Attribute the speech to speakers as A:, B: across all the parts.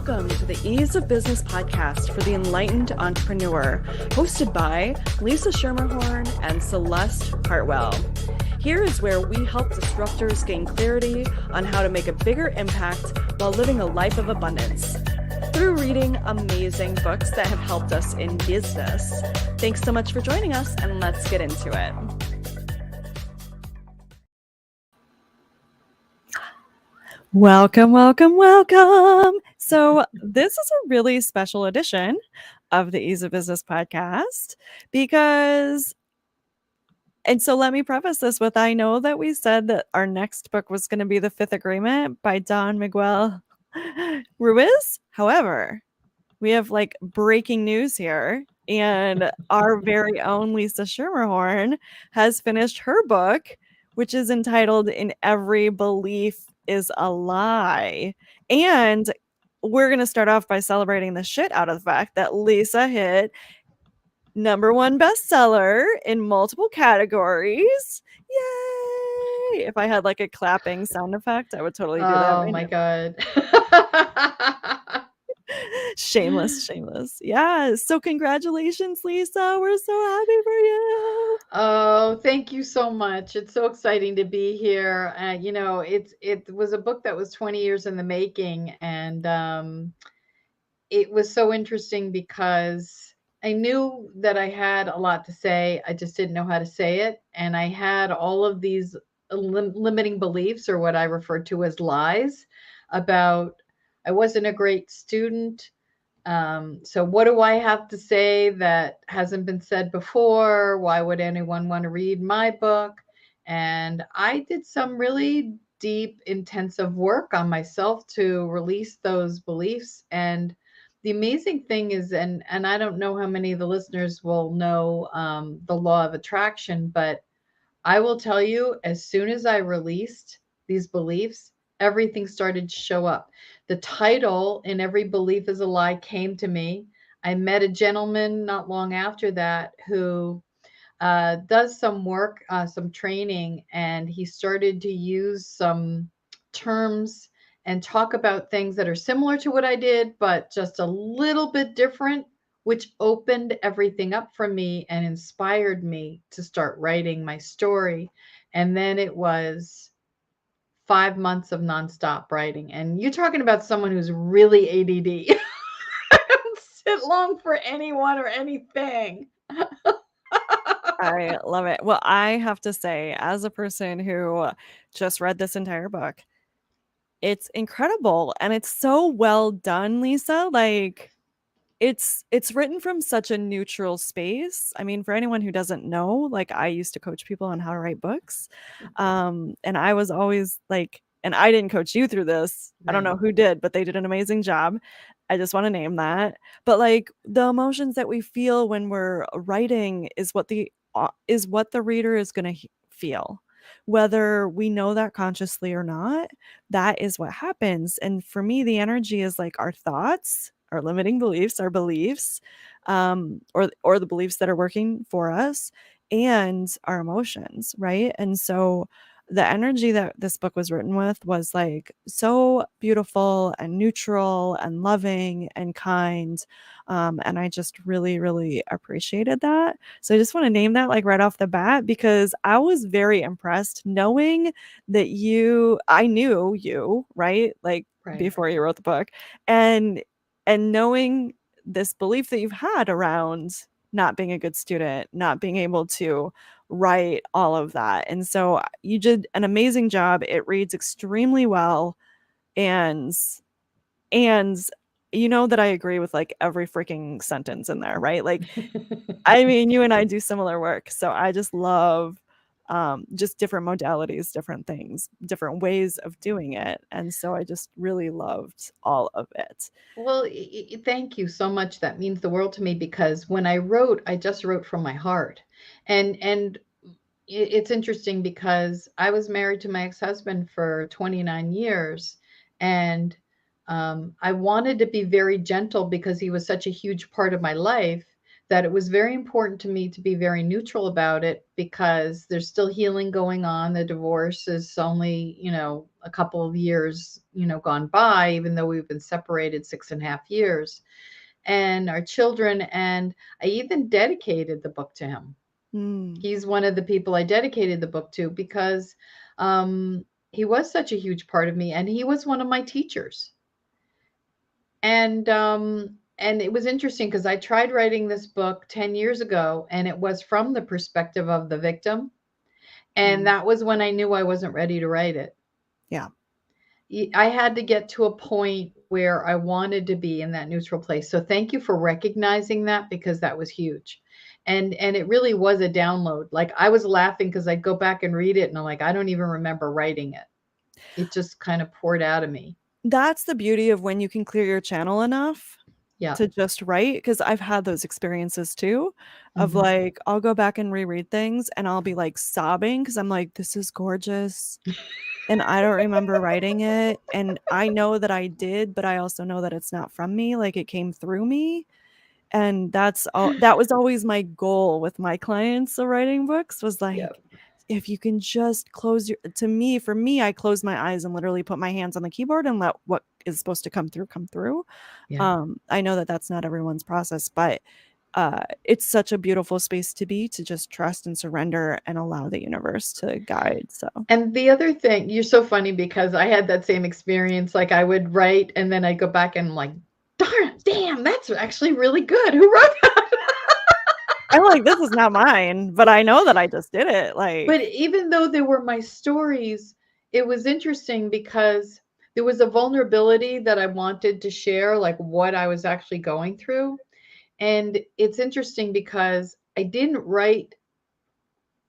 A: welcome to the Ease of Business podcast for the enlightened entrepreneur, hosted by Lisa Schermerhorn and Celeste Hartwell. Here is where we help disruptors gain clarity on how to make a bigger impact while living a life of abundance through reading amazing books that have helped us in business. Thanks so much for joining us, and let's get into it. Welcome, welcome, welcome. So this is a really special edition of the Ease of Business podcast so let me preface this with, I know that we said that our next book was going to be The Fifth Agreement by Don Miguel Ruiz. However, we have breaking news here, and our very own Lisa Schermerhorn has finished her book, which is entitled In Every Belief is a Lie. And we're going to start off by celebrating the shit out of the fact that Lisa hit #1 bestseller in multiple categories. Yay! If I had a clapping sound effect, I would totally do that.
B: Oh my God.
A: Shameless. Yeah. So congratulations, Lisa. We're so happy for you.
B: Oh, thank you so much. It's so exciting to be here. It was a book that was 20 years in the making, and it was so interesting because I knew that I had a lot to say. I just didn't know how to say it, and I had all of these limiting beliefs, or what I refer to as lies, about I wasn't a great student. So what do I have to say that hasn't been said before? Why would anyone want to read my book? And I did some really deep, intensive work on myself to release those beliefs. And the amazing thing is, and I don't know how many of the listeners will know the law of attraction, but I will tell you, as soon as I released these beliefs, everything started to show up. The title, In Every Belief is a Lie, came to me. I met a gentleman not long after that who does some work, some training, and he started to use some terms and talk about things that are similar to what I did, but just a little bit different, which opened everything up for me and inspired me to start writing my story. And then it was 5 months of nonstop writing. And you're talking about someone who's really ADD. I don't sit long for anyone or anything.
A: I love it. Well, I have to say, as a person who just read this entire book, it's incredible, and it's so well done, Lisa. It's written from such a neutral space. I mean, for anyone who doesn't know, I used to coach people on how to write books. And I was always and I didn't coach you through this. I don't know who did, but they did an amazing job. I just want to name that. But the emotions that we feel when we're writing is what the reader is going to feel. Whether we know that consciously or not, that is what happens. And for me, the energy is our thoughts, our limiting beliefs, our beliefs, or the beliefs that are working for us, and our emotions, right? And so the energy that this book was written with was so beautiful and neutral and loving and kind. And I just really, really appreciated that. So I just want to name that right off the bat, because I was very impressed knowing that I knew you, right?
B: Right.
A: Before you wrote the book, and knowing this belief that you've had around not being a good student, not being able to write, all of that. And so you did an amazing job. It reads extremely well. And you know that I agree with every freaking sentence in there, right? I mean, you and I do similar work. So I just love just different modalities, different things, different ways of doing it. And so I just really loved all of it.
B: Well, thank you so much. That means the world to me, because when I wrote, I just wrote from my heart. And it's interesting because I was married to my ex-husband for 29 years, and I wanted to be very gentle because he was such a huge part of my life. that it was very important to me to be very neutral about it because there's still healing going on. The divorce is only, a couple of years, gone by, even though we've been separated 6.5 years, and our children. And I even dedicated the book to him.
A: Mm.
B: He's one of the people I dedicated the book to because he was such a huge part of me, and he was one of my teachers. And it was interesting because I tried writing this book 10 years ago, and it was from the perspective of the victim. And
A: Mm.
B: that was when I knew I wasn't ready to write it.
A: Yeah.
B: I had to get to a point where I wanted to be in that neutral place. So thank you for recognizing that, because that was huge. And it really was a download. Like, I was laughing because I'd go back and read it and I'm like, I don't even remember writing it. It just kind of poured out of me.
A: That's the beauty of when you can clear your channel enough
B: Yeah.
A: to just write, because I've had those experiences too of
B: Hmm.
A: like, I'll go back and reread things and I'll be like sobbing because I'm like, this is gorgeous. And I don't remember writing it. And I know that I did, but I also know that it's not from me. Like, it came through me. And that was always my goal with my clients of writing books, was
B: Yep.
A: like, if you can just for me, I close my eyes and literally put my hands on the keyboard and let what is supposed to come through come through.
B: Yeah.
A: I know that that's not everyone's process, but it's such a beautiful space to be, to just trust and surrender and allow the universe to guide. So
B: And the other thing, you're so funny because I had that same experience. Like, I would write and then I'd go back and I'm like, darn, damn, that's actually really good. Who wrote that?
A: I'm like, this is not mine, but I know that I just did it.
B: But
A: Like,
B: even though they were my stories, it was interesting because there was a vulnerability that I wanted to share, like what I was actually going through. And it's interesting because I didn't write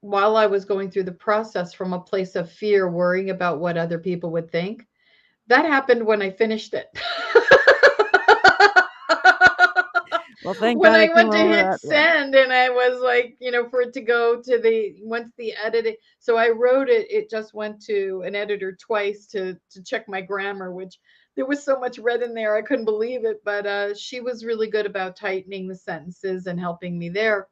B: while I was going through the process from a place of fear, worrying about what other people would think. That happened when I finished it.
A: well, thank
B: When
A: God
B: I
A: it came
B: went to hit
A: over at the end.
B: send and I was like, for it to go to once the editing. So I wrote it, it just went to an editor twice to check my grammar, which there was so much red in there I couldn't believe it. But she was really good about tightening the sentences and helping me there.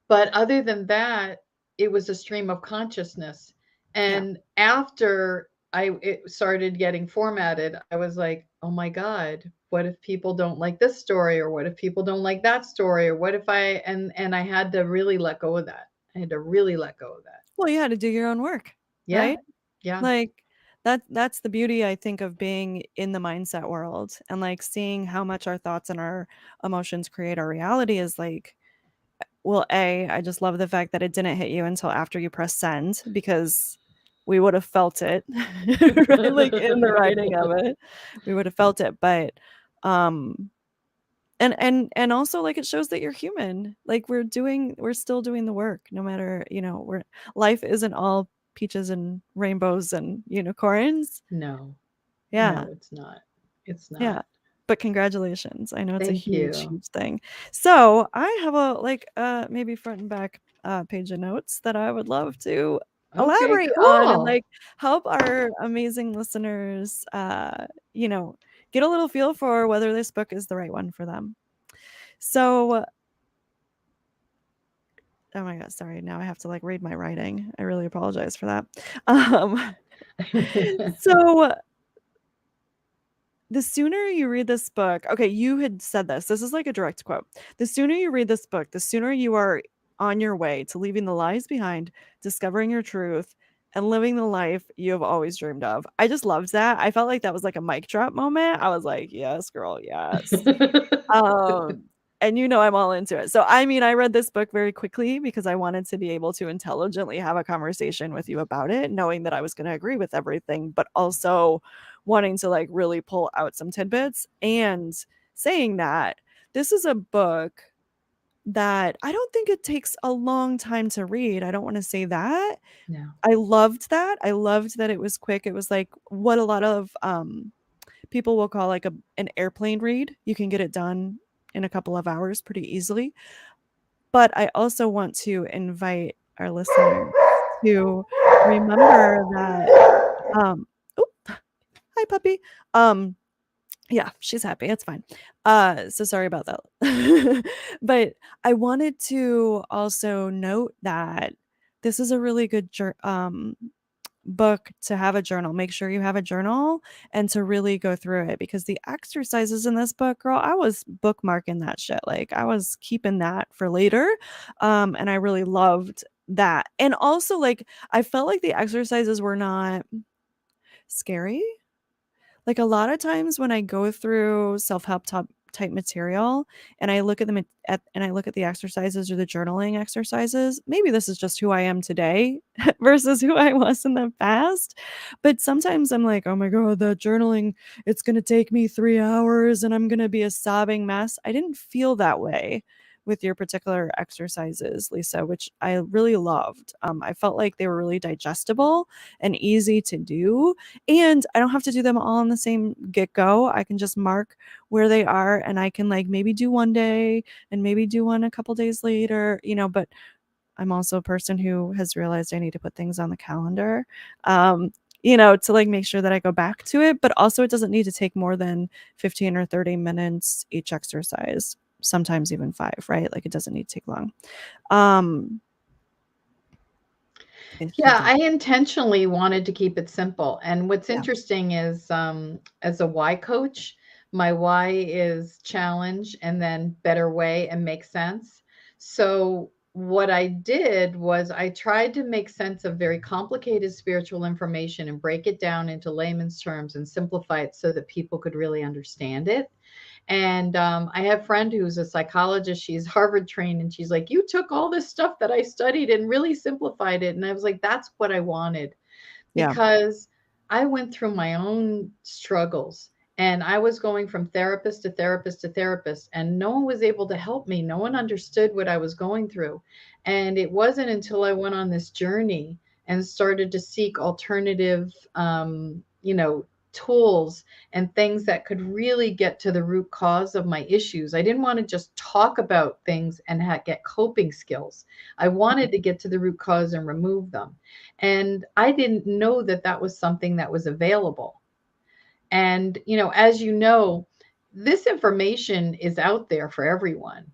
B: But other than that, it was a stream of consciousness.
A: Yeah.
B: And after it started getting formatted, I was like, oh my God, what if people don't like this story? Or what if people don't like that story? Or what if and I had to really let go of that. I had to really let go of that.
A: Well, you had to do your own work,
B: Yeah.
A: right?
B: Yeah.
A: Like, that's the beauty, I think, of being in the mindset world, and like seeing how much our thoughts and our emotions create our reality is like, well, I just love the fact that it didn't hit you until after you press send, because we would have felt it, right? Like, in the writing of it, we would have felt it. But um and also, like, it shows that you're human. Like, we're still doing the work, no matter, we're life isn't all peaches and rainbows and unicorns.
B: No,
A: Yeah.
B: no, it's not. It's
A: Yeah.
B: not.
A: But congratulations. I know it's a
B: Thank
A: huge,
B: you.
A: huge thing. So I have a like maybe front and back page of notes that I would love to
B: Okay,
A: elaborate on and
B: cool.
A: like help our amazing listeners you know, get a little feel for whether this book is the right one for them. So, oh my god, sorry. Now I have to like read my writing. I really apologize for that. Um so the sooner you read this book, okay, you had said this. This is like a direct quote. The sooner you read this book, the sooner you are on your way to leaving the lies behind, discovering your truth, and living the life you have always dreamed of. I just loved that. I felt like that was like a mic drop moment. I was like, yes, girl, yes. Um, and I'm all into it. So, I mean, I read this book very quickly because I wanted to be able to intelligently have a conversation with you about it, knowing that I was going to agree with everything, but also wanting to like really pull out some tidbits and saying that this is a book that I don't think it takes a long time to read. I don't want to say that.
B: No.
A: I loved that. I loved that it was quick. It was like what a lot of people will call like an airplane read. You can get it done in a couple of hours pretty easily. But I also want to invite our listeners to remember that, um, oop, hi puppy. Um, Yeah, she's happy, it's fine. So sorry about that. But I wanted to also note that this is a really good book to have a journal. Make sure you have a journal and to really go through it because the exercises in this book, girl, I was bookmarking that shit. Like I was keeping that for later. And I really loved that. And also like I felt like the exercises were not scary. Like a lot of times when I go through self-help type material and I look at them and I look at the exercises or the journaling exercises, maybe this is just who I am today versus who I was in the past. But sometimes I'm like, oh my God, the journaling, it's going to take me 3 hours and I'm going to be a sobbing mess. I didn't feel that way with your particular exercises, Lisa, which I really loved. I felt like they were really digestible and easy to do, and I don't have to do them all on the same get go. I can just mark where they are and I can like maybe do one day and maybe do one a couple days later, but I'm also a person who has realized I need to put things on the calendar. To like make sure that I go back to it, but also it doesn't need to take more than 15 or 30 minutes each exercise, sometimes even 5, right? Like it doesn't need to take long. Um, if you
B: Yeah,
A: do.
B: I intentionally wanted to keep it simple. And what's
A: Yeah.
B: interesting is, as a why coach, my why is challenge and then better way and make sense. So, what I did was I tried to make sense of very complicated spiritual information and break it down into layman's terms and simplify it so that people could really understand it. And I have a friend who's a psychologist. She's Harvard trained, and she's like, "You took all this stuff that I studied and really simplified it." And I was like, "That's what I wanted,"
A: Yeah.
B: because I went through my own struggles and I was going from therapist to therapist to therapist, and no one was able to help me. No one understood what I was going through. And it wasn't until I went on this journey and started to seek alternative, tools and things that could really get to the root cause of my issues. I didn't want to just talk about things and get coping skills. I wanted to get to the root cause and remove them. And I didn't know that that was something that was available. And, as you know, this information is out there for everyone.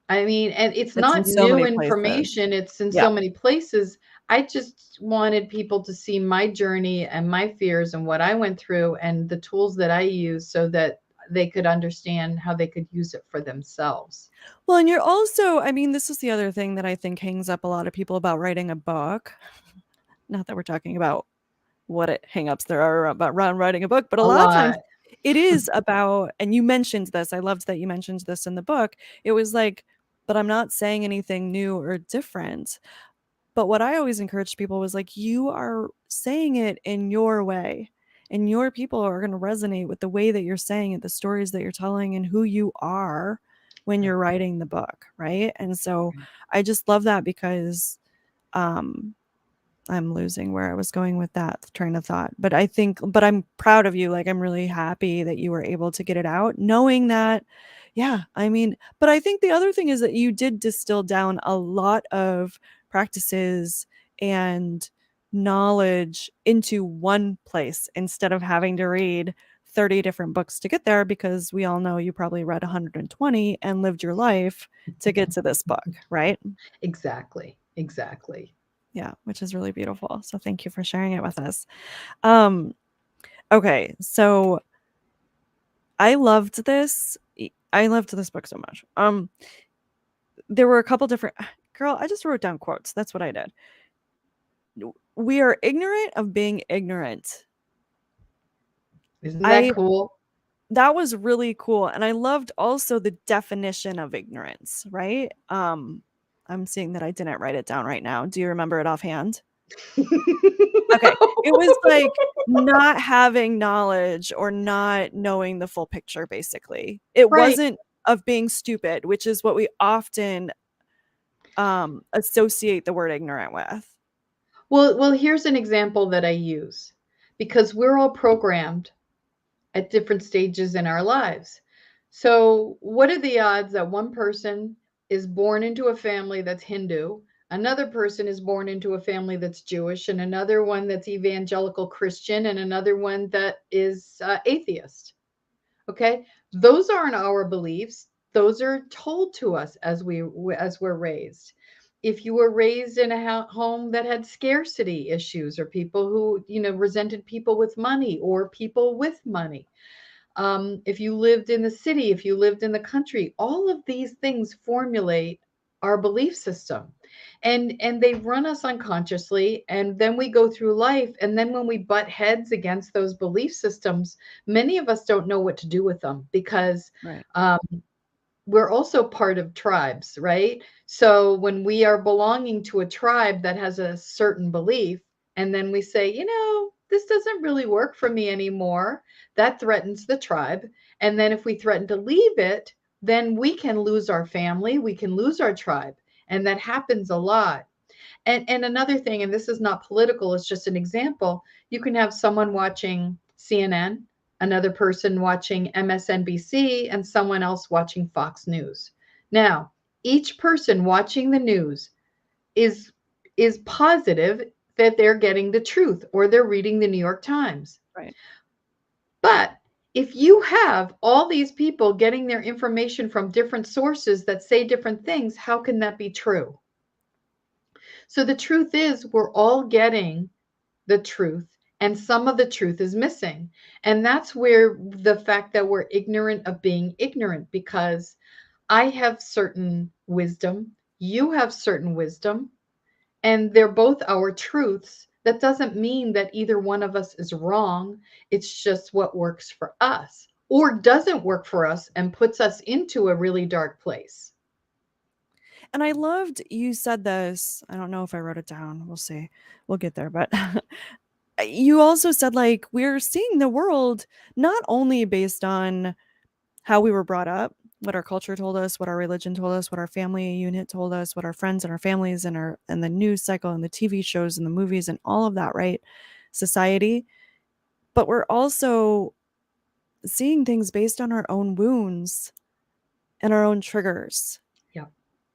B: I mean, and it's
A: It's in
B: not
A: so
B: new
A: many places.
B: information, it's in
A: Yeah.
B: so many places. I just wanted people to see my journey and my fears and what I went through and the tools that I use so that they could understand how they could use it for themselves.
A: Well, and you're also, I mean, this is the other thing that I think hangs up a lot of people about writing a book. Not that we're talking about what hangups there are about writing a book, but a
B: A
A: lot of times
B: lot.
A: it is about, and you mentioned this. I loved that you mentioned this in the book. It was like, but I'm not saying anything new or different. But what I always encouraged people was like, you are saying it in your way, and your people are going to resonate with the way that you're saying it, the stories that you're telling, and who you are when
B: Right,
A: you're writing the book. Right. And so
B: right.
A: I just love that because um, I'm losing where I was going with that train of thought. But I'm proud of you. Like, I'm really happy that you were able to get it out, knowing that, yeah, I mean, but I think the other thing is that you did distill down a lot of practices and knowledge into one place instead of having to read 30 different books to get there, because we all know you probably read 120 and lived your life to get to this book, right?
B: Exactly. Exactly.
A: Yeah, which is really beautiful. So thank you for sharing it with us. Um, okay, so I loved this. I loved this book so much. There were a couple different girl, I just wrote down quotes. That's what I did. We are ignorant of being ignorant.
B: Isn't that
A: I
B: cool?
A: That was really cool. And I loved also the definition of ignorance, right? I'm seeing that I didn't write it down right now. Do you remember it offhand? Okay. It was like not having knowledge or not knowing the full picture, basically. It
B: Right.
A: wasn't of being stupid, which is what we often associate the word ignorant with.
B: Well, here's an example that I use because we're all programmed at different stages in our lives. So, what are the odds that one person is born into a family that's Hindu, another person is born into a family that's Jewish, and another one that's evangelical Christian, and another one that is atheist? Okay? Those aren't our beliefs. Those are told to us as we're raised. If you were raised in a home that had scarcity issues, or people who, resented people with money or people with money, if you lived in the city, if you lived in the country, all of these things formulate our belief system. And they run us unconsciously, and then we go through life, and then when we butt heads against those belief systems, many of us don't know what to do with them, because
A: Right.
B: um, we're also part of tribes, right? So when we are belonging to a tribe that has a certain belief, and then we say, this doesn't really work for me anymore, that threatens the tribe. And then if we threaten to leave it, then we can lose our family, we can lose our tribe. And that happens a lot. And another thing, and this is not political, it's just an example. You can have someone watching CNN, another person watching MSNBC, and someone else watching Fox News. Now, each person watching the news is is positive that they're getting the truth, or they're reading the New York Times.
A: Right.
B: But if you have all these people getting their information from different sources that say different things, how can that be true? So the truth is, we're all getting the truth, and some of the truth is missing. And that's where the fact that we're ignorant of being ignorant, because I have certain wisdom, you have certain wisdom, and they're both our truths. That doesn't mean that either one of us is wrong. It's just what works for us or doesn't work for us and puts us into a really dark place.
A: And I loved you said this. I don't know if I wrote it down. We'll see. We'll get there. But you also said, like, we're seeing the world not only based on how we were brought up, what our culture told us, what our religion told us, what our family unit told us, what our friends and our families and the news cycle and the TV shows and the movies and all of that, right? Society. But we're also seeing things based on our own wounds and our own triggers.
B: Yeah.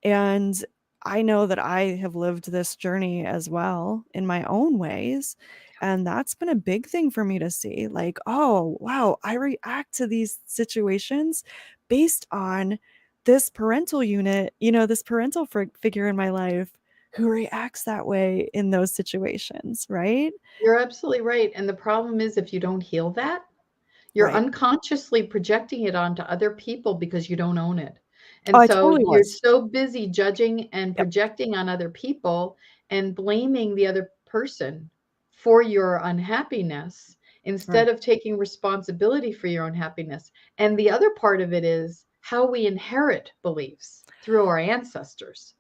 A: And I know that I have lived this journey as well in my own ways. And that's been a big thing for me to see. Like, oh, wow, I react to these situations based on this parental unit, this parental figure in my life who reacts that way in those situations, right?
B: You're absolutely right. And the problem is, if you don't heal that, you're
A: Right.
B: unconsciously projecting it onto other people because you don't own it.
A: Oh,
B: And
A: I
B: so
A: totally
B: you're
A: was.
B: so busy judging and
A: Yep.
B: projecting on other people and blaming the other person for your unhappiness,
A: Right.
B: instead of taking responsibility for your own happiness. And the other part of it is how we inherit beliefs through our ancestors.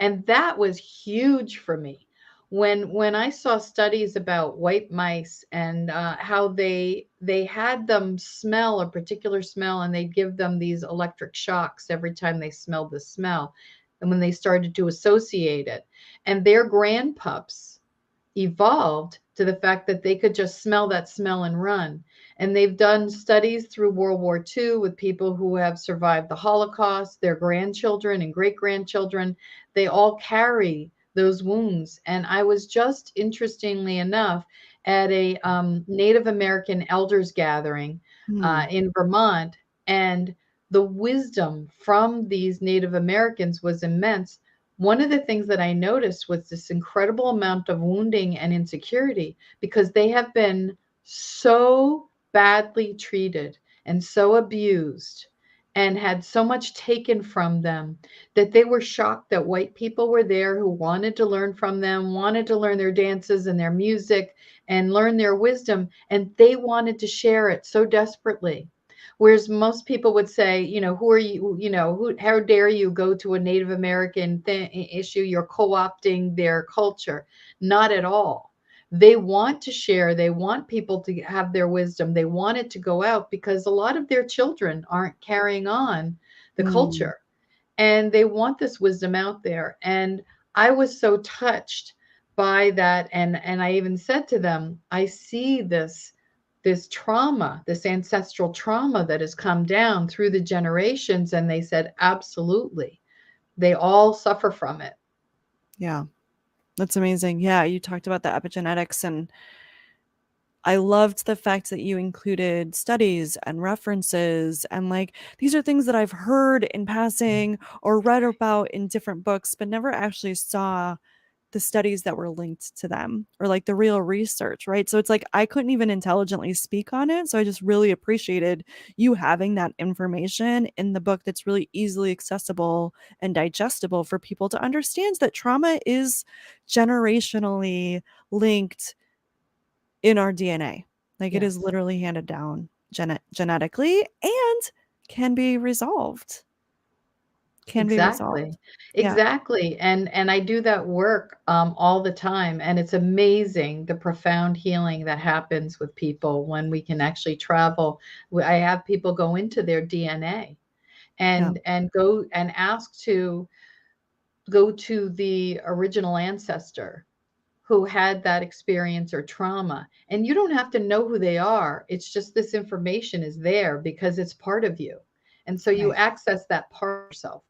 B: And that was huge for me when I saw studies about white mice, and how they had them smell a particular smell, and they'd give them these electric shocks every time they smelled the smell, and when they started to associate it, and their grandpups evolved to the fact that they could just smell that smell and run. And they've done studies through World War II with people who have survived the Holocaust, their grandchildren and great grandchildren. They all carry those wounds. And I was just, interestingly enough, at a Native American elders gathering
A: Hmm.
B: in Vermont, and the wisdom from these Native Americans was immense. One of the things that I noticed was this incredible amount of wounding and insecurity, because they have been so badly treated and so abused and had so much taken from them, that they were shocked that white people were there who wanted to learn from them, wanted to learn their dances and their music and learn their wisdom, and they wanted to share it so desperately. Whereas most people would say, who are you, how dare you go to a Native American issue? You're co-opting their culture. Not at all. They want to share. They want people to have their wisdom. They want it to go out, because a lot of their children aren't carrying on the
A: Hmm.
B: culture, and they want this wisdom out there. And I was so touched by that, and I even said to them, I see this trauma, this ancestral trauma that has come down through the generations. And they said, absolutely, they all suffer from it.
A: Yeah. That's amazing. Yeah. You talked about the epigenetics, and I loved the fact that you included studies and references and like these are things that I've heard in passing or read about in different books, but never actually saw the studies that were linked to them or like the real research, right? So it's like I couldn't even intelligently speak on it. So I just really appreciated you having that information in the book that's really easily accessible and digestible for people to understand that trauma is generationally linked in our DNA. Like it is
B: Yes.
A: literally handed down genetically and can be resolved. Can be resolved.
B: Exactly.
A: Yeah.
B: Exactly. And I do that work all the time. And it's amazing the profound healing that happens with people when we can actually travel. I have people go into their DNA
A: Yeah.
B: and go and ask to go to the original ancestor who had that experience or trauma. And you don't have to know who they are. It's just this information is there because it's part of you. And so you
A: Right.
B: access that part of yourself.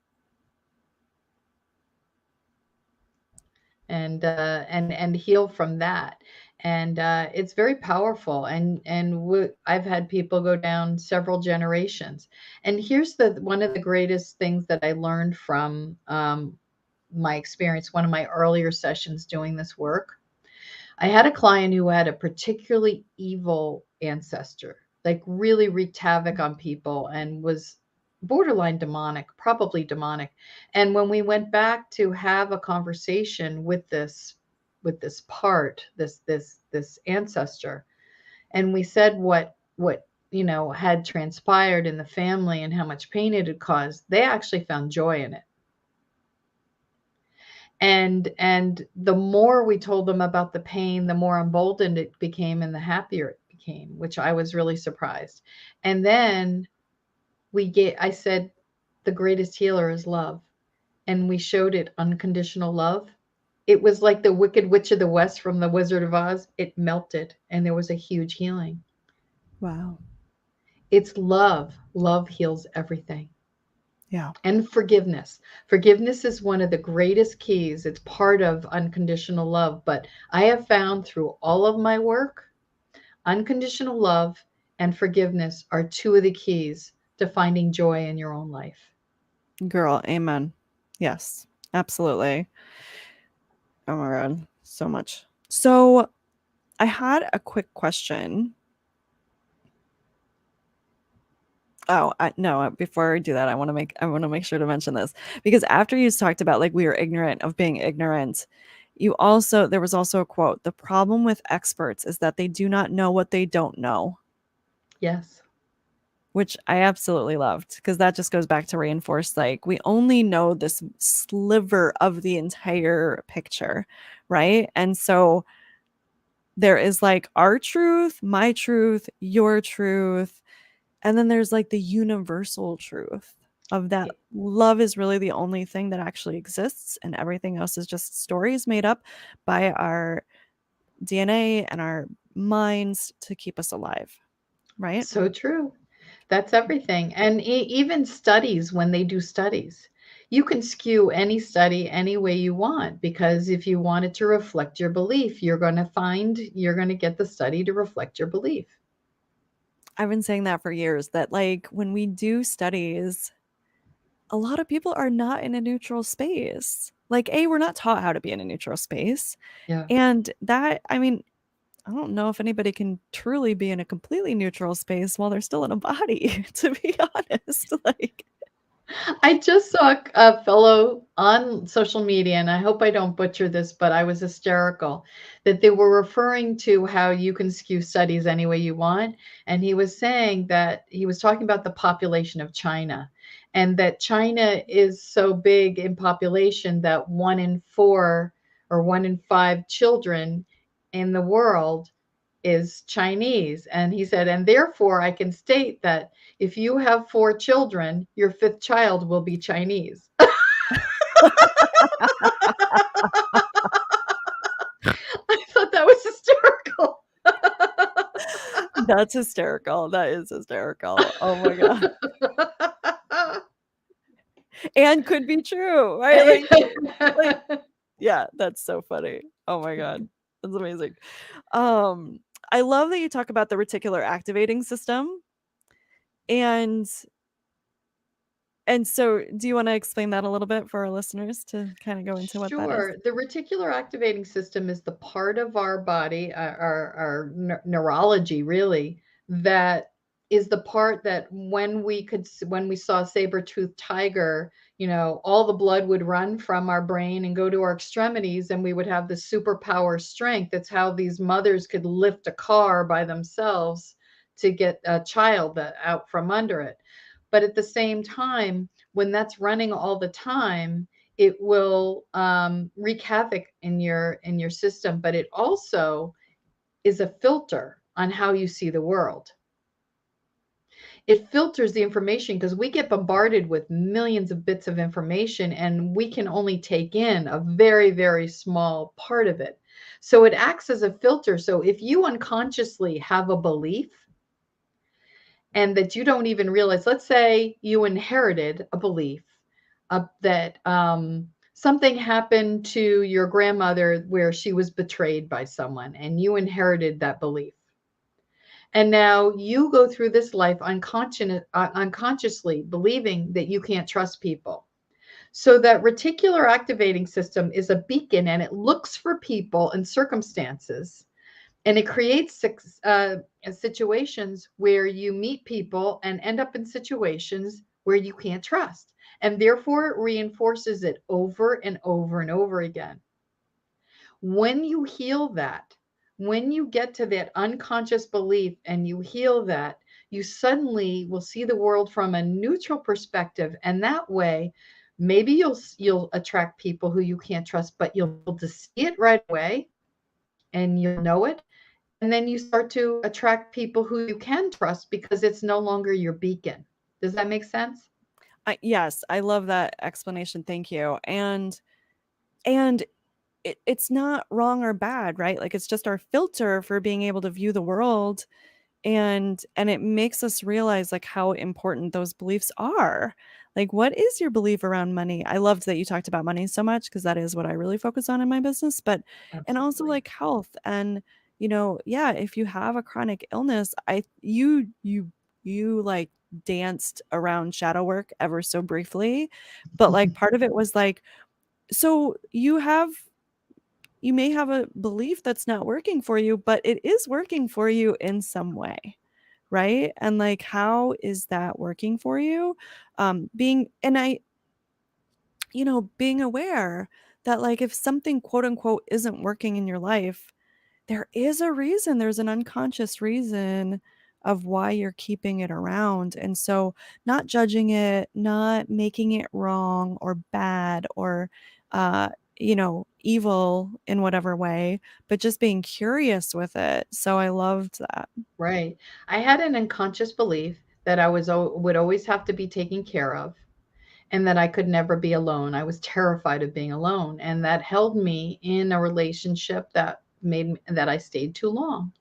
B: And heal from that. And it's very powerful. I've had people go down several generations. And here's the one of the greatest things that I learned from my experience, one of my earlier sessions doing this work. I had a client who had a particularly evil ancestor, like really wreaked havoc on people and was borderline demonic, probably demonic. And when we went back to have a conversation with this part, this ancestor, and we said what had transpired in the family and how much pain it had caused, they actually found joy in it. And the more we told them about the pain, the more emboldened it became and the happier it became, which I was really surprised. And then I said, the greatest healer is love. And we showed it unconditional love. It was like the Wicked Witch of the West from the Wizard of Oz. It melted and there was a huge healing.
A: Wow.
B: It's love. Love heals everything.
A: Yeah.
B: And forgiveness. Forgiveness is one of the greatest keys. It's part of unconditional love. But I have found through all of my work, unconditional love and forgiveness are two of the keys to finding joy in your own life.
A: Girl, amen. Yes. Absolutely. Oh my god, so much. So, I had a quick question. Oh, no, before I do that, I wanna make sure to mention this because after you talked about, like, we are ignorant of being ignorant, there was also a quote, "The problem with experts is that they do not know what they don't know,"
B: Yes.
A: which I absolutely loved because that just goes back to reinforce, like, we only know this sliver of the entire picture, right? And so there is, like, our truth, my truth, your truth, and then there's, like, the universal truth of that love is really the only thing that actually exists, and everything else is just stories made up by our DNA and our minds to keep us alive, right?
B: So true. That's everything. And even studies, when they do studies, you can skew any study any way you want because if you want it to reflect your belief, you're going to get the study to reflect your belief.
A: I've been saying that for years that, like, when we do studies, a lot of people are not in a neutral space. Like, A, we're not taught how to be in a neutral space,
B: Yeah.
A: and that I mean, I don't know if anybody can truly be in a completely neutral space while they're still in a body, to be honest. Like,
B: I just saw a fellow on social media, and I hope I don't butcher this, but I was hysterical that they were referring to how you can skew studies any way you want. And he was saying that he was talking about the population of China and that China is so big in population that 1 in 4 or 1 in 5 children in the world is Chinese. And he said, and therefore I can state that if you have 4 children, your fifth child will be Chinese. I thought that was hysterical.
A: that's hysterical. That is hysterical. Oh my god. And could be true, right? Like, yeah, that's so funny. Oh my god. That's amazing. Um, I love that you talk about the reticular activating system. And so do you wanna explain that a little bit for our listeners to kinda go into what that is?
B: Sure. The reticular activating system is the part of our body, neurology, really, that is the part that when we saw a saber-toothed tiger, all the blood would run from our brain and go to our extremities, and we would have this superpower strength. That's how these mothers could lift a car by themselves to get a child out from under it. But at the same time, when that's running all the time, it will wreak havoc in your system, but it also is a filter on how you see the world. It filters the information because we get bombarded with millions of bits of information and we can only take in a very, very small part of it. So it acts as a filter. So if you unconsciously have a belief and that you don't even realize, let's say you inherited a belief that something happened to your grandmother where she was betrayed by someone and you inherited that belief. And now you go through this life unconsciously believing that you can't trust people. So that reticular activating system is a beacon and it looks for people and circumstances and it creates situations where you meet people and end up in situations where you can't trust. And therefore, it reinforces it over and over and over again. When you heal that, when you get to that unconscious belief and you heal that, you suddenly will see the world from a neutral perspective. And that way, maybe you'll attract people who you can't trust, but you'll be able to see it right away and you'll know it. And then you start to attract people who you can trust because it's no longer your beacon. Does that make sense?
A: Yes, I love that explanation, thank you. And it's not wrong or bad, right? Like, it's just our filter for being able to view the world, and it makes us realize, like, how important those beliefs are. Like, what is your belief around money? I loved that you talked about money so much because that is what I really focus on in my business, but and also,
B: Absolutely.
A: like, health and, yeah, if you have a chronic illness, you, like, danced around shadow work ever so briefly, but, like, part of it was, like, so you may have a belief that's not working for you, but it is working for you in some way, right? And like, how is that working for you? Being and I, being aware that like if something quote unquote isn't working in your life, there is a reason, there's an unconscious reason of why you're keeping it around. And so not judging it, not making it wrong or bad or uh evil in whatever way, but just being curious with it. So I loved that.
B: Right. I had an unconscious belief that would always have to be taken care of and that I could never be alone. I was terrified of being alone, and that held me in a relationship that I stayed too long.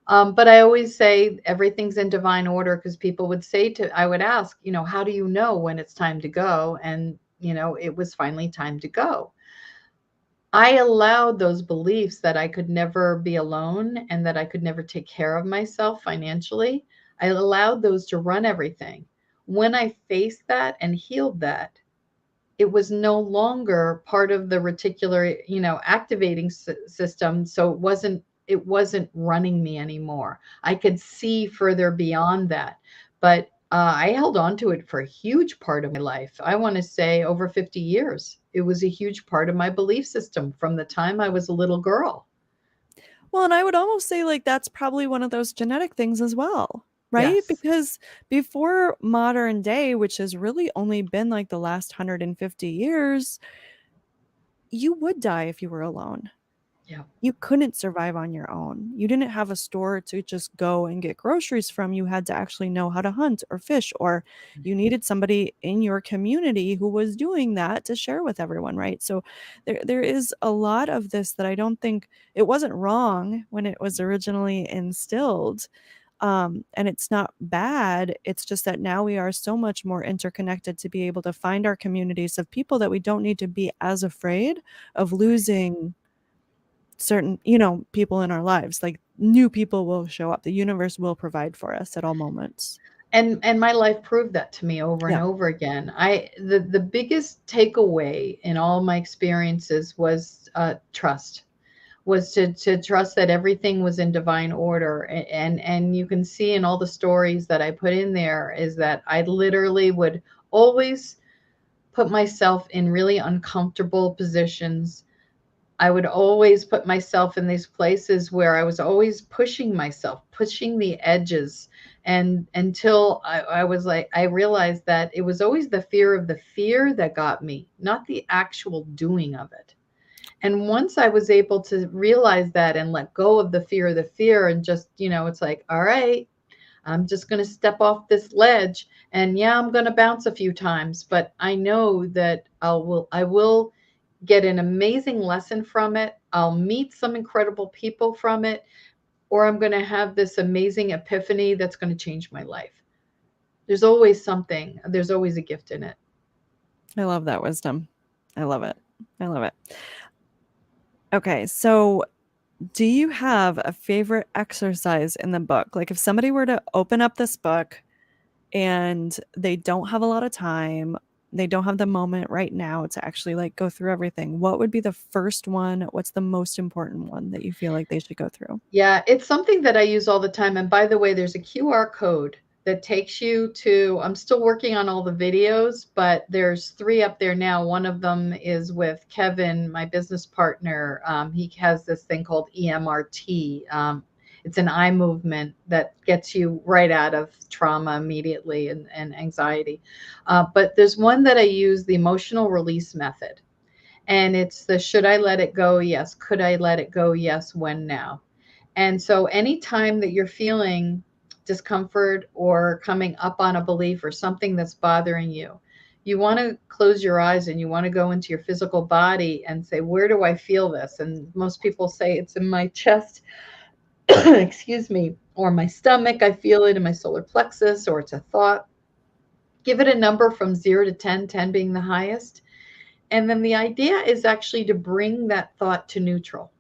B: But I always say everything's in divine order because people would I would ask, how do you know when it's time to go? And, it was finally time to go. I allowed those beliefs that I could never be alone and that I could never take care of myself financially. I allowed those to run everything. When I faced that and healed that, it was no longer part of the reticular, activating system. So it wasn't running me anymore. I could see further beyond that. But I held on to it for a huge part of my life. I want to say over 50 years. It was a huge part of my belief system from the time I was a little girl.
A: Well, and I would almost say like that's probably one of those genetic things as well, right?
B: Yes.
A: Because before modern day, which has really only been like the last 150 years, you would die if you were alone.
B: Yeah.
A: You couldn't survive on your own. You didn't have a store to just go and get groceries from. You had to actually know how to hunt or fish, or you needed somebody in your community who was doing that to share with everyone, right? So there is a lot of this that I don't think it wasn't wrong when it was originally instilled. And it's not bad. It's just that now we are so much more interconnected to be able to find our communities of people that we don't need to be as afraid of
B: Right.
A: losing certain, people in our lives. Like new people will show up. The universe will provide for us at all moments.
B: And my life proved that to me over and
A: Yeah.
B: over again. The biggest takeaway in all my experiences was trust, was to trust that everything was in divine order. And you can see in all the stories that I put in there is that I literally would always put myself in really uncomfortable positions. I would always put myself in these places where I was always pushing myself, pushing the edges. And until I was like, I realized that it was always the fear of the fear that got me, not the actual doing of it. And once I was able to realize that and let go of the fear, and just, it's like, all right, I'm just going to step off this ledge. And yeah, I'm going to bounce a few times, but I know that I will get an amazing lesson from it. I'll meet some incredible people from it, or I'm going to have this amazing epiphany that's going to change my life. There's always something, there's always a gift in it.
A: I love that wisdom. I love it. I love it. Okay, so do you have a favorite exercise in the book? Like if somebody were to open up this book and they don't have a lot of time, they don't have the moment right now to actually like go through everything, what would be the first one? What's the most important one that you feel like they should go through?
B: Yeah, it's something that I use all the time. And by the way, there's a QR code that takes you to, I'm still working on all the videos, but there's three up there now. One of them is with Kevin, my business partner. He has this thing called EMRT. It's an eye movement that gets you right out of trauma immediately, and anxiety. But there's one that I use, the emotional release method. And it's the should I let it go? Yes. Could I let it go? Yes. When now? And so anytime that you're feeling discomfort or coming up on a belief or something that's bothering you, you want to close your eyes and you want to go into your physical body and say, where do I feel this? And most people say it's in my chest, excuse me, or my stomach. I feel it in my solar plexus, or it's a thought. Give it a number from 0 to 10, 10 being the highest. And then the idea is actually to bring that thought to neutral.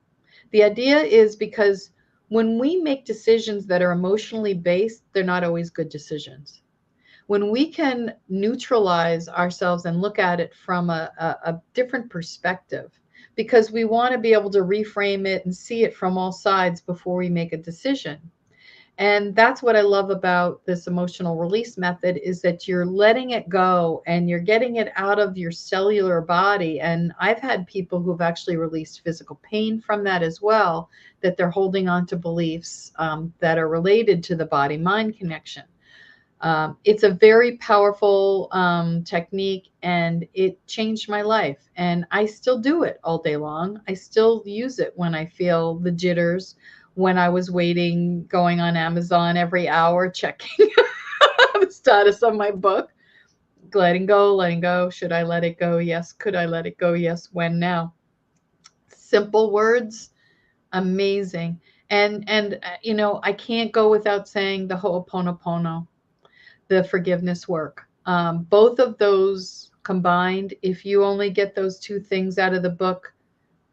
B: The idea is because when we make decisions that are emotionally based, they're not always good decisions. When we can neutralize ourselves and look at it from a different perspective, because we want to be able to reframe it and see it from all sides before we make a decision. And that's what I love about this emotional release method, is that you're letting it go and you're getting it out of your cellular body. And I've had people who've actually released physical pain from that as well, that they're holding on to beliefs that are related to the body mind connection. It's a very powerful technique, and it changed my life. And I still do it all day long. I still use it when I feel the jitters, when I was waiting, going on Amazon every hour, checking the status of my book, letting go, letting go. Should I let it go? Yes. Could I let it go? Yes. When now? Simple words, amazing. And I can't go without saying the Ho'oponopono, the forgiveness work. Both of those combined, if you only get those two things out of the book,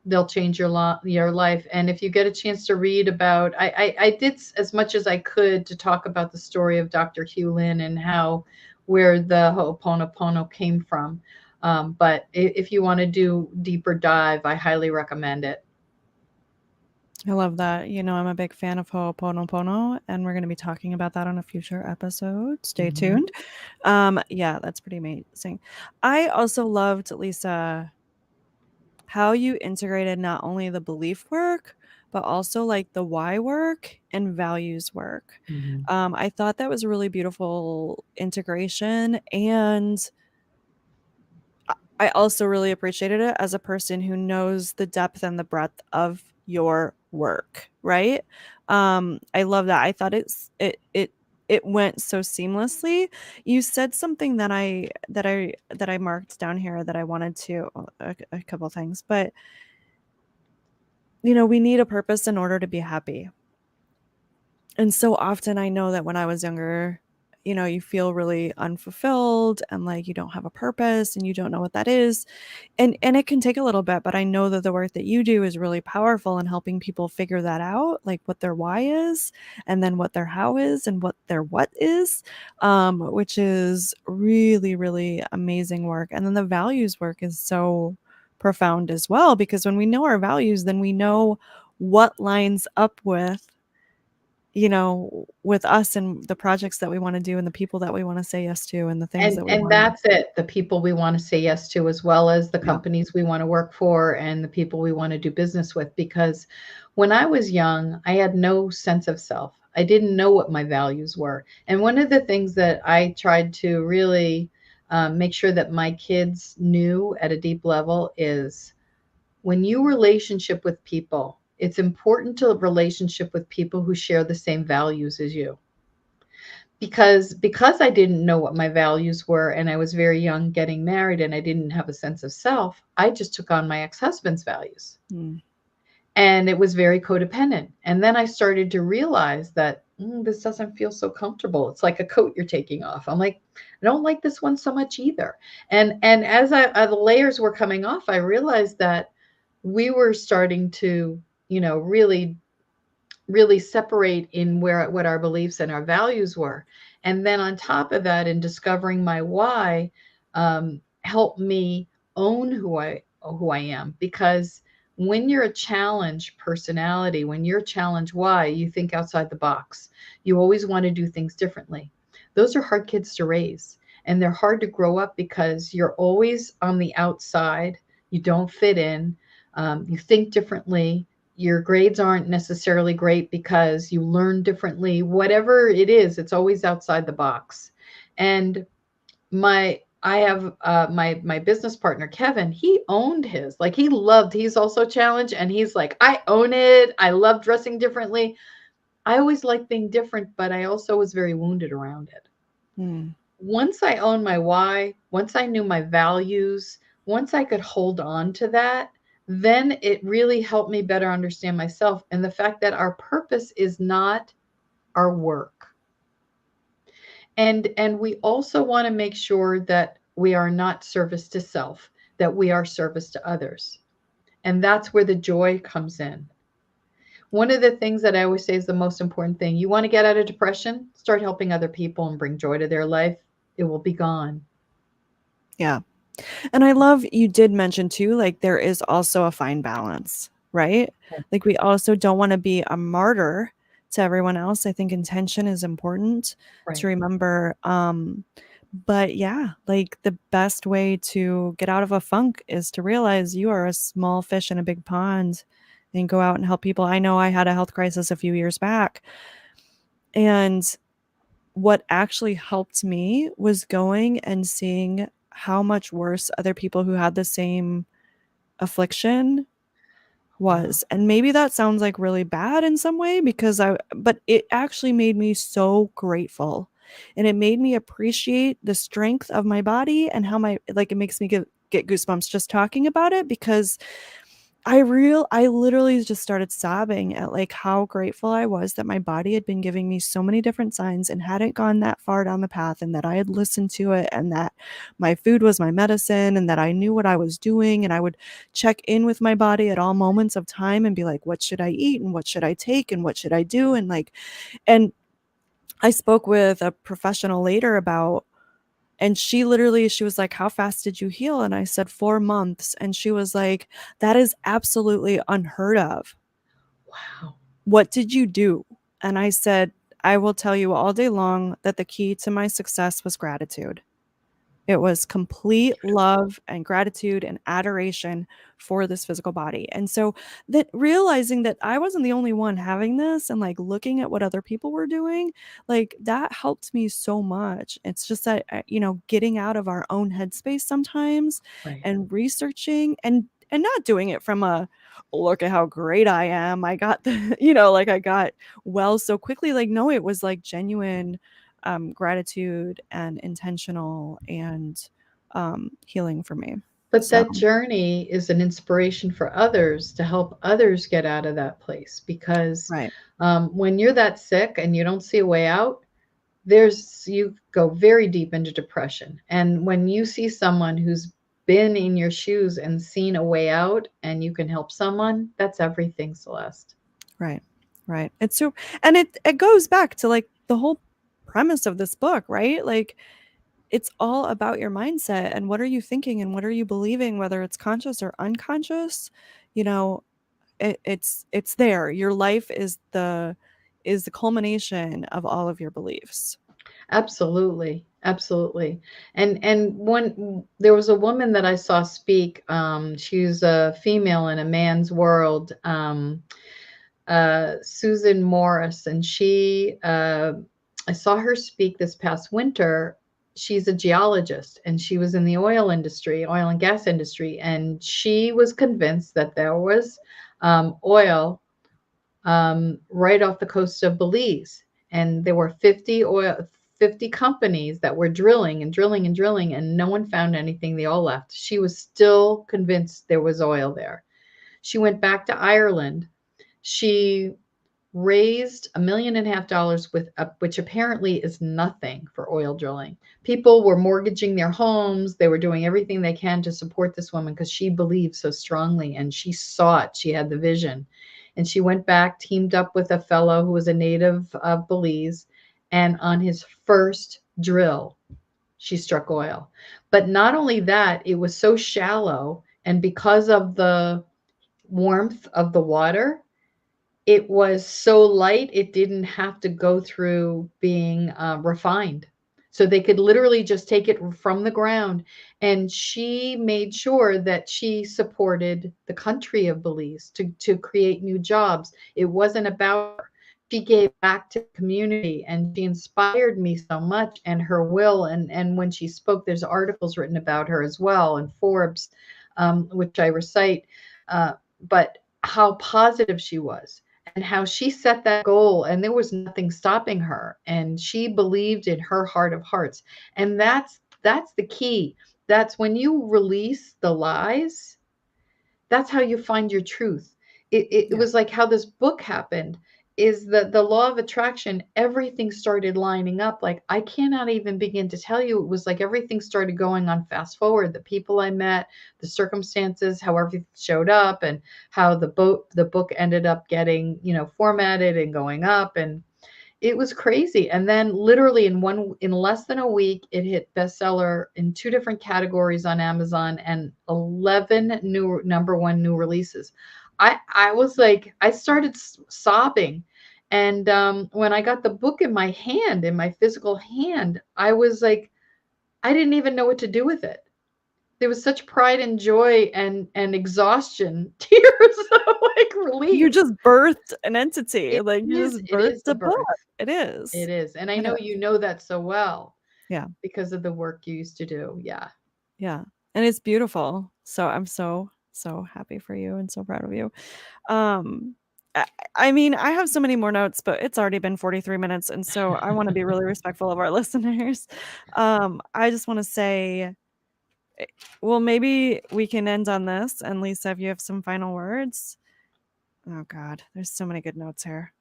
B: they'll change your life. And if you get a chance to read about, I did as much as I could to talk about the story of Dr. Hugh Lin and how where the Ho'oponopono came from. But if you want to do deeper dive, I highly recommend it.
A: I love that. You know, I'm a big fan of Ho'oponopono, and we're going to be talking about that on a future episode. Stay
B: Mhm.
A: tuned. Yeah, that's pretty amazing. I also loved, Lisa, how you integrated not only the belief work, but also like the why work and values work.
B: Mhm.
A: I thought that was a really beautiful integration. And I also really appreciated it as a person who knows the depth and the breadth of your work, right? I love that. I thought it went so seamlessly. You said something that I marked down here that I wanted to a couple things, but we need a purpose in order to be happy. And so often I know that when I was younger, you know, you feel really unfulfilled and like you don't have a purpose and you don't know what that is. And it can take a little bit, but I know that the work that you do is really powerful in helping people figure that out, like what their why is, and then what their how is, and what their what is, which is really, really amazing work. And then the values work is so profound as well, because when we know our values, then we know what lines up with, you know, with us and the projects that we want to do and the people that we want to say yes to and the things that we
B: And
A: want to.
B: that's it, the people we wanna say yes to, as well as the
A: Yeah.
B: companies we wanna work for and the people we wanna do business with, because when I was young, I had no sense of self. I didn't know what my values were, and one of the things that I tried to really, make sure that my kids knew at a deep level is when you relationship with people, it's important to relationship with people who share the same values as you, because I didn't know what my values were and I was very young getting married and I didn't have a sense of self, I just took on my ex-husband's values.
A: Mm.
B: And it was very codependent. And then I started to realize that this doesn't feel so comfortable. It's like a coat you're taking off. I'm like, I don't like this one so much either. And as the layers were coming off, I realized that we were starting to, really separate in where what our beliefs and our values were. And then on top of that, in discovering my why, helped me own who I am. Because when you're a challenge personality, when you're a challenge why, you think outside the box. You always want to do things differently. Those are hard kids to raise. And they're hard to grow up because you're always on the outside. You don't fit in. You think differently, your grades aren't necessarily great because you learn differently. Whatever it is, it's always outside the box. And I have my business partner Kevin. He owned his, like, he loved. He's also challenged, and he's like, I own it. I love dressing differently. I always liked being different, but I also was very wounded around it.
A: Mm.
B: Once I owned my why, once I knew my values, once I could hold on to that, then it really helped me better understand myself and the fact that our purpose is not our work. And we also want to make sure that we are not service to self, that we are service to others. And that's where the joy comes in. One of the things that I always say is the most important thing. You want to get out of depression? Start helping other people and bring joy to their life. It will be gone.
A: Yeah. And I love you did mention too, like there is also a fine balance, right? Like we also don't want to be a martyr to everyone else. I think intention is important to
B: Right.
A: remember. But yeah, like the best way to get out of a funk is to realize you are a small fish in a big pond and go out and help people. I know I had a health crisis a few years back. And what actually helped me was going and seeing how much worse other people who had the same affliction
B: Wow.
A: was. And maybe that sounds like really bad in some way because but it actually made me so grateful. And it made me appreciate the strength of my body and how it makes me get goosebumps just talking about it because I literally just started sobbing at, like, how grateful I was that my body had been giving me so many different signs and hadn't gone that far down the path, and that I had listened to it, and that my food was my medicine, and that I knew what I was doing, and I would check in with my body at all moments of time and be like, "What should I eat, and what should I take, and what should I do?" And I spoke with a professional later about, and she was like, "How fast did you heal?" And I said, "4 months." And she was like, "That is absolutely unheard of.
B: Wow.
A: What did you do?" And I said, "I will tell you all day long that the key to my success was gratitude. It was complete love and gratitude and adoration for this physical body." And so that realizing that I wasn't the only one having this and like looking at what other people were doing, like that helped me so much. It's just that, getting out of our own headspace sometimes
B: Right.
A: and researching and not doing it from a look at how great I am. I got like I got well so quickly. Like, no, it was like genuine gratitude and intentional and healing for me.
B: But
A: So,
B: that journey is an inspiration for others to help others get out of that place because
A: right.
B: when you're that sick and you don't see a way out, there's you go very deep into depression. And when you see someone who's been in your shoes and seen a way out and you can help someone, that's everything, Celeste.
A: Right. Right. It's so, and it goes back to like the whole premise of this book, right? Like it's all about your mindset and what are you thinking and what are you believing, whether it's conscious or unconscious. You know, it's there. Your life is the culmination of all of your beliefs.
B: Absolutely. Absolutely. And one there was a woman that I saw speak. She's a female in a man's world. Susan Morris, and I saw her speak this past winter. She's a geologist, and she was in the oil industry, oil and gas industry, and she was convinced that there was oil right off the coast of Belize, and there were 50 companies that were drilling and drilling and drilling, and no one found anything. They all left. She was still convinced there was oil there. She went back to Ireland. She raised $1.5 million with which apparently is nothing for oil drilling. People were mortgaging their homes. They were doing everything they can to support this woman because she believed so strongly and she saw it. She had the vision. And she went back, teamed up with a fellow who was a native of Belize. And on his first drill, she struck oil. But not only that, it was so shallow. And because of the warmth of the water, it was so light it didn't have to go through being refined, so they could literally just take it from the ground. And she made sure that she supported the country of Belize to create new jobs. It wasn't about her. She gave back to the community and she inspired me so much, and her will, and when she spoke, there's articles written about her as well in Forbes, which I recite. uh, but how positive she was and how she set that goal and there was nothing stopping her, and she believed in her heart of hearts. And that's the key. That's when you release the lies, that's how you find your truth. It
A: Yeah.
B: was like how this book happened, is that the law of attraction, everything started lining up. Like I cannot even begin to tell you. It was like everything started going on fast forward. The people I met, the circumstances, how everything showed up, and how the book ended up getting, formatted and going up. And it was crazy. And then literally in less than a week, it hit bestseller in two different categories on Amazon and 11 new number one new releases. I was like, I started sobbing. And when I got the book in my hand, in my physical hand, I was like, I didn't even know what to do with it. There was such pride and joy and exhaustion, tears of like
A: You
B: relief.
A: just birthed an entity.
B: It
A: Like you
B: is,
A: just
B: it is
A: birthed
B: the
A: a book.
B: birth.
A: It
B: It
A: is.
B: is. And I
A: It
B: know
A: is.
B: you know that so well
A: Yeah.
B: because of the work you used to do. Yeah.
A: Yeah. And it's beautiful. So I'm so happy for you and so proud of you. Um, I I mean, I have so many more notes, but it's already been 43 minutes, and so I wanna be really respectful of our listeners. I just wanna say, eh well, maybe we can end on this, and Lisa, if you have some final words? Oh god, there's so many good notes here.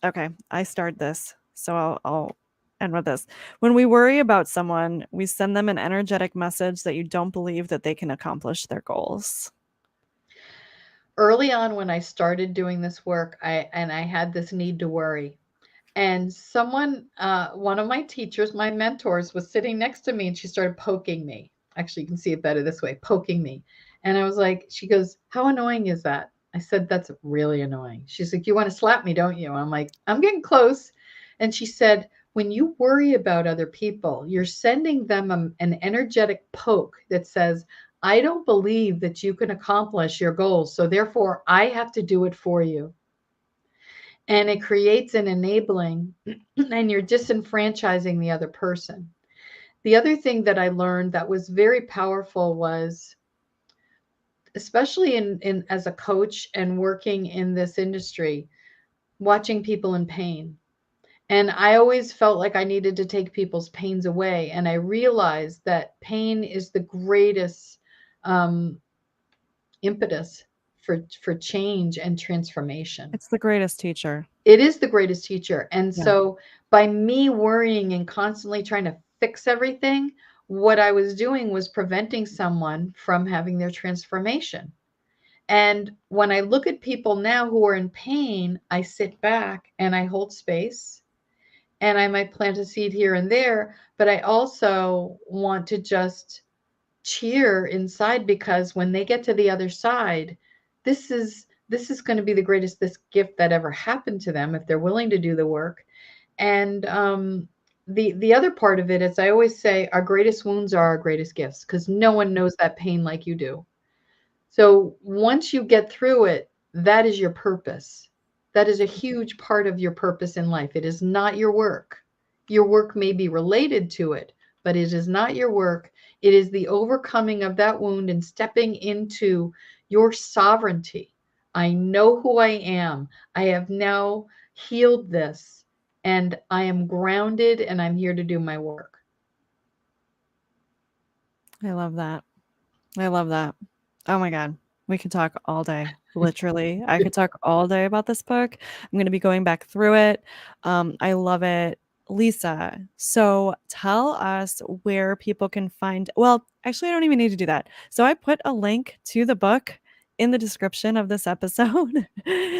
A: Okay, I started this, so I'll end with this. When we worry about someone, we send them an energetic message that you don't believe that they can accomplish their goals.
B: Early on when I started doing this work, I had this need to worry. And one of my teachers, my mentors, was sitting next to me and she started poking me. Actually, you can see it better this way, poking me. And I was like, she goes, "How annoying is that?" I said, "That's really annoying." She's like, "You want to slap me, don't you?" I'm like, "I'm getting close." And she said, "When you worry about other people, you're sending them an energetic poke that says, I don't believe that you can accomplish your goals. So therefore, I have to do it for you." And it creates an enabling, and you're disenfranchising the other person. The other thing that I learned that was very powerful was, especially in as a coach and working in this industry, watching people in pain. And I always felt like I needed to take people's pains away. And I realized that pain is the greatest um, impetus for change and transformation.
A: It's the greatest teacher.
B: It is the greatest teacher. And
A: Yeah.
B: so by me worrying and constantly trying to fix everything, what I was doing was preventing someone from having their transformation. And when I look at people now who are in pain, I sit back and I hold space, and I might plant a seed here and there, but I also want to just cheer inside, because when they get to the other side, this is going to be the greatest this gift that ever happened to them if they're willing to do the work. And the other part of it is, I always say, our greatest wounds are our greatest gifts, because no one knows that pain like you do. So once you get through it, that is your purpose. That is a huge part of your purpose in life. It is not your work. Your work may be related to it, but it is not your work. It is the overcoming of that wound and stepping into your sovereignty. I know who I am. I have now healed this, and I am grounded, and I'm here to do my work.
A: I love that. I love that. Oh my God. We could talk all day. Literally. I could talk all day about this book. I'm going to be going back through it. I love it. Lisa, so tell us where people can find. Well, actually, I don't even need to do that. So I put a link to the book in the description of this episode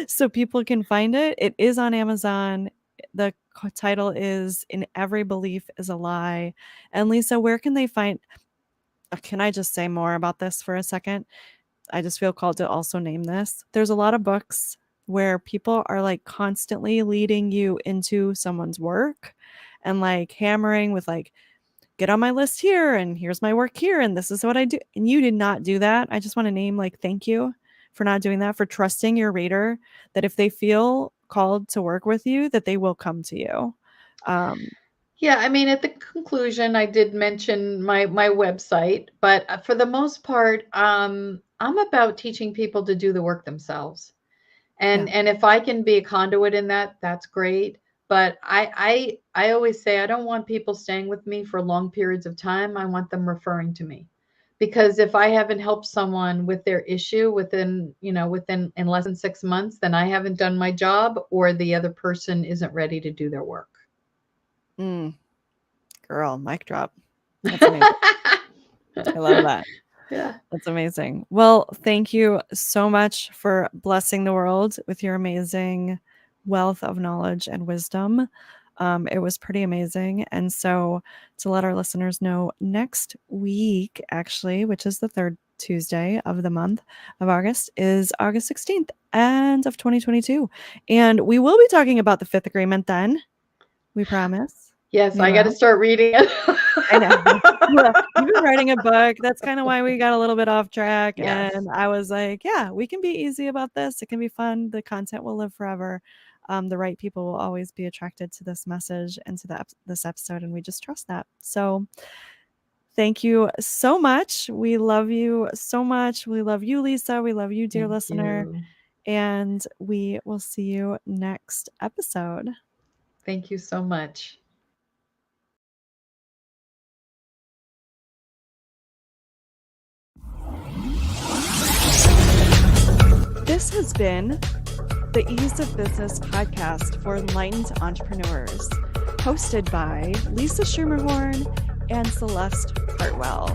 A: so people can find it. It is on Amazon. The title is In Every Belief is a Lie. And Lisa, where can they find? Can I just say more about this for a second? I just feel called to also name this. There's a lot of books where people are like constantly leading you into someone's work and like hammering with like, get on my list here and here's my work here and this is what I do. And you did not do that. I just want to name like, thank you for not doing that, for trusting your reader that if they feel called to work with you, that they will come to you.
B: Yeah, I mean, at the conclusion, I did mention my website, but for the most part, I'm about teaching people to do the work themselves. And if I can be a conduit in that, that's great. But I always say I don't want people staying with me for long periods of time. I want them referring to me. Because if I haven't helped someone with their issue within in less than 6 months, then I haven't done my job, or the other person isn't ready to do their work.
A: Girl, mic drop. That's amazing. I love that.
B: Yeah.
A: That's amazing. Well, thank you so much for blessing the world with your amazing wealth of knowledge and wisdom. It was pretty amazing. And so to let our listeners know, next week, actually, which is the third Tuesday of the month of August, is August 16th and of 2022. And we will be talking about the Fifth Agreement then. We promise.
B: Yes, I got to start reading it.
A: I know. You've been writing a book. That's kind of why we got a little bit off track.
B: Yes.
A: And I was like, yeah, we can be easy about this. It can be fun. The content will live forever. The right people will always be attracted to this message and to this episode. And we just trust that. So thank you so much. We love you so much. We love you, Lisa. We love you, dear listener. And we will see you next episode.
B: Thank you so much.
A: This has been the Ease of Business podcast for enlightened entrepreneurs, hosted by Lisa Schermerhorn and Celeste Hartwell.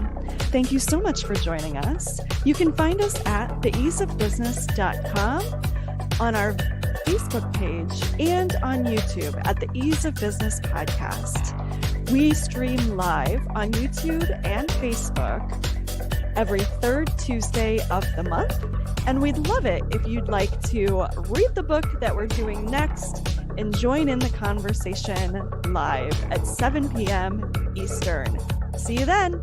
A: Thank you so much for joining us. You can find us at theeaseofbusiness.com, on our Facebook page, and on YouTube at the Ease of Business podcast. We stream live on YouTube and Facebook every third Tuesday of the month. And we'd love it if you'd like to read the book that we're doing next and join in the conversation live at 7 p.m. Eastern. See you then.